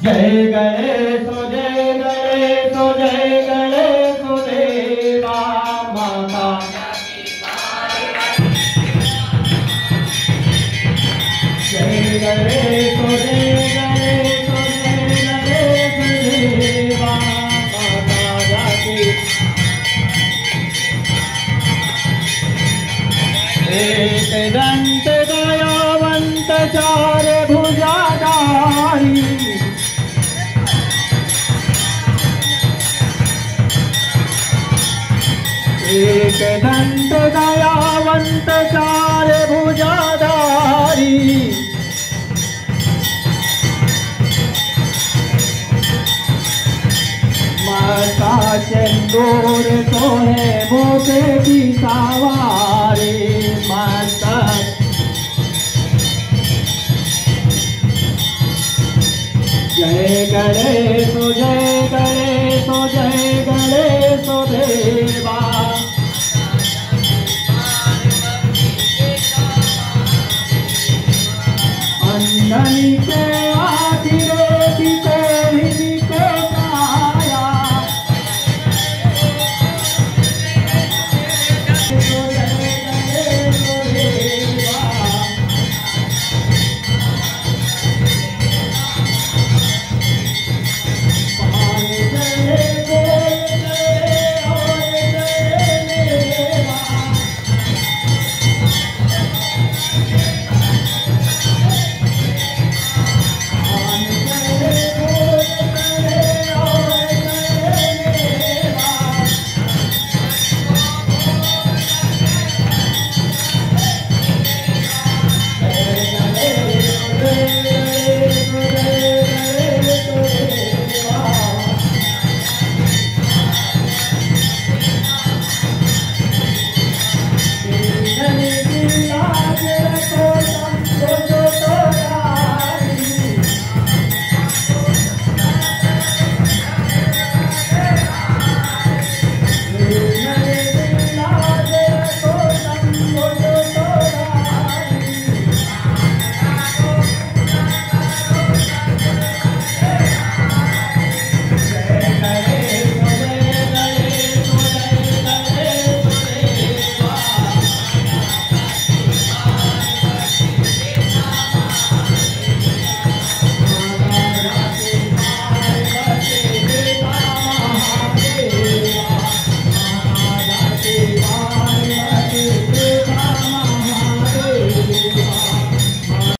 जय गणेश जय गणेश जय गणेश देवा माता जय गणेश जय गणेश जय गणेश देवा माता जाती एक दंत दयावंत चार भुजाधारी एक दंत दयावंत चार भुजाधारी माता चंदूर सोहे मोके की सवारी माता जय गणेश जय